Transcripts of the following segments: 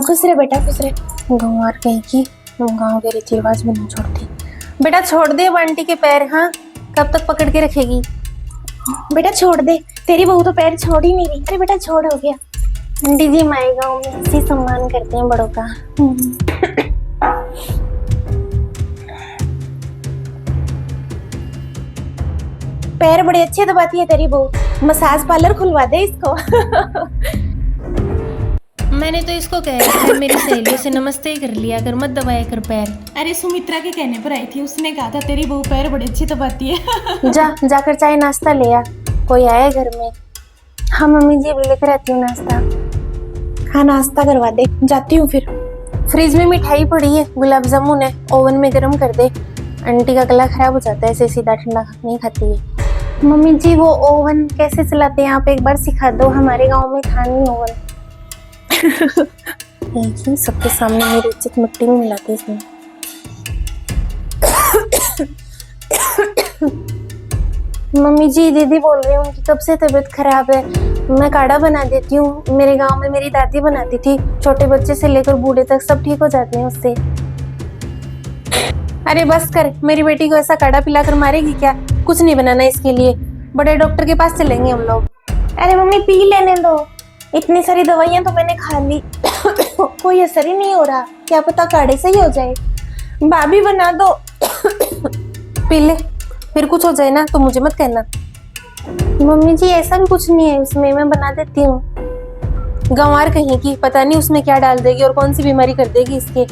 खुश रहे बेटा, खुश रहे। गंवार कहीं की गाँव के रीति रिवाज भी नहीं छोड़ती। बेटा छोड़ दे बंटी के पैर। हाँ, कब तक पकड़ के रखेगी? बेटा छोड़ दे, तेरी बहू तो पैर छोड़ ही नहीं रही। अरे बेटा छोड़, हो गया। आंटी जी हमारे गाँव में ऐसे ही सम्मान करते हैं बड़ों का। पैर बड़े अच्छे दबाती है तेरी बहू। मसाज पार्लर खुलवा दे इसको। मैंने तो इसको कहा था मेरी सहेलियों से नमस्ते ही कर लिया कर, मत दबाया कर पैर। अरे सुमित्रा के कहने पर आई थी, उसने कहा था तेरी बहू पैर बड़े अच्छे दबाती है। जाकर चाय नाश्ता ले आ, कोई आए घर में। हाँ मम्मी जी अभी लेकर आती हूँ नाश्ता। हाँ नाश्ता करवा दे, जाती हूँ फिर। फ्रिज में मिठाई पड़ी है, गुलाब जामुन है, ओवन में गर्म कर दे। आंटी का गला खराब हो जाता है, ऐसे सीधा ठंडा नहीं खाती है। मम्मी जी वो ओवन कैसे चलाते हैं आप एक बार सिखा दो, हमारे गाँव में था नहीं ओवन। ही सबके सामने मेरी इज्जत मिट्टी में मिलाते इसमें। मम्मी जी दीदी बोल रही हूँ उनकी कब से तबीयत खराब है, मैं काढ़ा बना देती हूँ। मेरे गांव में मेरी दादी बनाती थी, छोटे बच्चे से लेकर बूढ़े तक सब ठीक हो जाते हैं उससे। अरे बस कर, मेरी बेटी को ऐसा काढ़ा पिलाकर मारेगी क्या? कुछ नहीं बनाना इसके लिए, बड़े डॉक्टर के पास चलेंगे हम लोग। अरे मम्मी पी लेने दो, इतनी सारी दवाइयां तो मैंने खा ली। कोई असर ही नहीं हो रहा, क्या पता काढ़े से ही हो जाए। भाभी बना दो। पी ले, फिर कुछ हो जाए ना तो मुझे मत कहना। मम्मी जी ऐसा भी कुछ नहीं है उसमें, मैं बना देती हूँ। गंवार कहीं की, पता नहीं उसमें क्या डाल देगी और कौन सी बीमारी कर देगी इसके।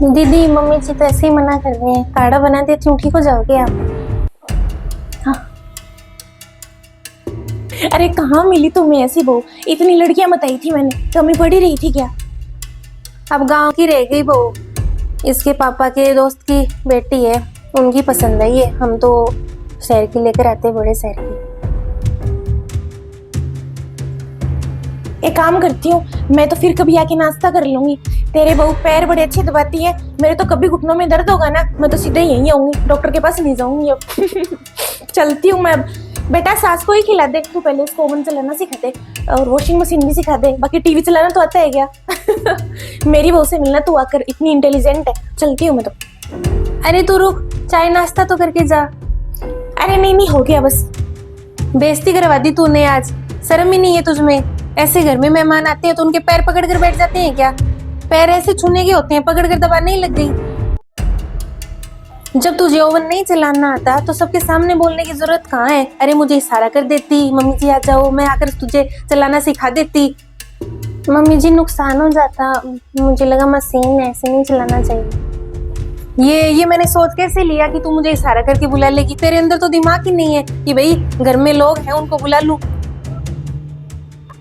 दीदी मम्मी जी तो ऐसे ही मना कर रहे हैं, काढ़ा बना देती हूँ, ठीक हो जाओगे आप। हाँ। अरे कहाँ मिली तुम्हें ऐसी बहू? इतनी लड़कियां बताई थी मैंने, कमी पड़ी रही थी क्या? अब गांव की रह गई बहू, इसके पापा के दोस्त की बेटी है, उनकी पसंद है ये। हम तो शहर की लेकर आते, बड़े शहर की। एक काम करती हूँ, मैं तो फिर कभी आके नाश्ता कर लूंगी। तेरे बहू पैर बड़े अच्छे दबाती है, मेरे तो कभी घुटनों में दर्द होगा ना, मैं तो सीधे यहीं आऊंगी, डॉक्टर के पास नहीं जाऊंगी अब। चलती हूँ मैं अब। बेटा सास को ही खिला दे, तू पहले उसको ओवन चलाना सिखा दे और वॉशिंग मशीन भी सिखा दे, बाकी टीवी चलाना तो आता है क्या? मेरी बहू से मिलना तू आकर, इतनी इंटेलिजेंट है। चलती हूँ मैं तो। अरे तू रुक, चाय नाश्ता तो करके जा। अरे नहीं हो गया बस। बेइज्जती करवा दी तूने आज, शर्म ही नहीं है तुझमें? ऐसे घर में मेहमान आते हैं तो उनके पैर पकड़ कर बैठ जाते हैं क्या? पैर ऐसे छूने के होते हैं, पकड़ कर दबाने ही लग गई। जब तुझे ओवन नहीं चलाना आता तो सबके सामने बोलने की जरूरत कहाँ है? अरे मुझे इशारा कर देती, मम्मी जी आ जाओ, मैं आकर तुझे चलाना सिखा देती। मम्मी जी नुकसान हो जाता, मुझे लगा मशीन है, ऐसे नहीं चलाना चाहिए। ये मैंने सोच कैसे लिया कि तू मुझे इशारा करके बुला लेगी? तेरे अंदर तो दिमाग ही नहीं है कि भाई घर में लोग हैं उनको बुला लूं।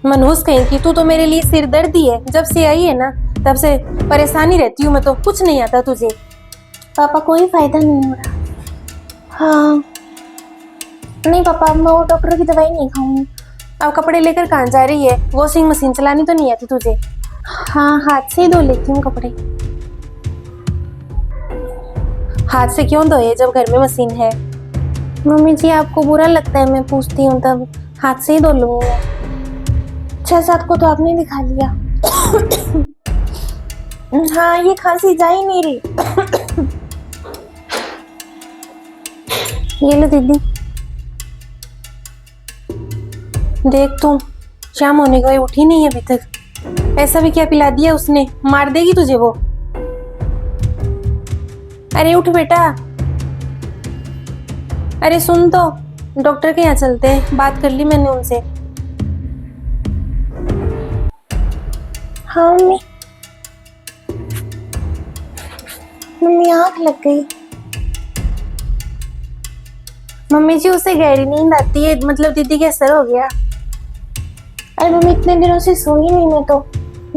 मनहूस कहीं की, तू तो मेरे लिए सिरदर्दी है। जब से आई है ना तब से परेशानी रहती हूँ मैं तो, कुछ नहीं आता तुझे। पापा कोई फायदा नहीं हो रहा। हाँ नहीं पापा, मैं वो डॉक्टर की दवाई नहीं खाऊंगी। अब कपड़े लेकर कहाँ जा रही है? वॉशिंग मशीन चलानी तो नहीं आती तुझे? हाँ हाथ से ही धो लेती हूँ कपड़े। हाथ से क्यों धोए जब घर में मशीन है? मम्मी जी आपको बुरा लगता है मैं पूछती हूँ, तब हाथ से ही धो लूंगी मैं। 6-7 को तो आपने दिखा लिया। हाँ ये खांसी जा ही नहीं रही। ये लो दीदी, देख तू शाम होने का उठी नहीं है अभी तक। ऐसा भी क्या पिला दिया उसने? मार देगी तुझे वो। अरे उठ बेटा। अरे सुन तो, डॉक्टर के यहाँ चलते हैं, बात कर ली मैंने उनसे। हाँ मम्मी। मम्मी आँख लग गई। मम्मी जी उसे गहरी नींद आती है, मतलब दीदी का असर हो गया। अरे मम्मी इतने दिनों से सोई नहीं मैं तो।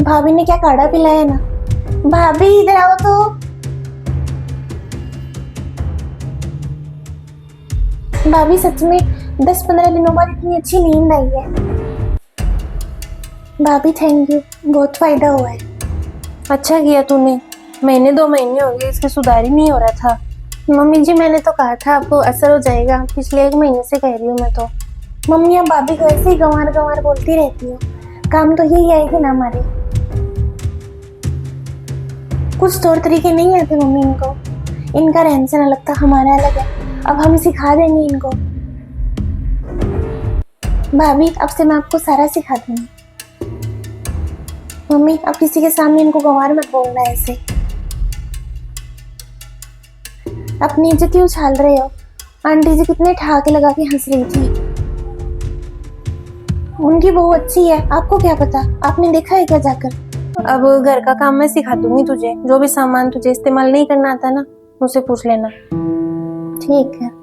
भाभी ने क्या काढ़ा पिलाया ना। भाभी इधर आओ तो। भाभी सच में 10-15 दिनों बाद इतनी अच्छी नींद आई है। भाभी थैंक यू, बहुत फायदा हुआ है। अच्छा किया तूने, महीने 2 महीने हो गए इसके सुधार ही नहीं हो रहा था। मम्मी जी मैंने तो कहा था आपको असर हो जाएगा, पिछले 1 महीने से कह रही हूँ मैं तो। मम्मी आप भाभी को ऐसे ही गंवार गंवार बोलती रहती हो। काम तो यही आएगी ना हमारे। कुछ तौर तरीके नहीं आते मम्मी इनको, इनका रहन सहन अलग था, हमारा अलग है। अब हम सिखा देंगे इनको। भाभी अब से मैं आपको सारा सिखा दूंगी। मम्मी अब किसी के सामने इनको गंवार मत बोलना ऐसे। अपनी इज्जत ही उछाल रहे हो। आंटी जी कितने ठहाके लगा के हंस रही थी। उनकी बहू अच्छी है, आपको क्या पता, आपने देखा है क्या जाकर। अब घर का काम मैं सिखा दूंगी तुझे, जो भी सामान तुझे इस्तेमाल नहीं करना आता ना मुझसे पूछ लेना। ठीक है।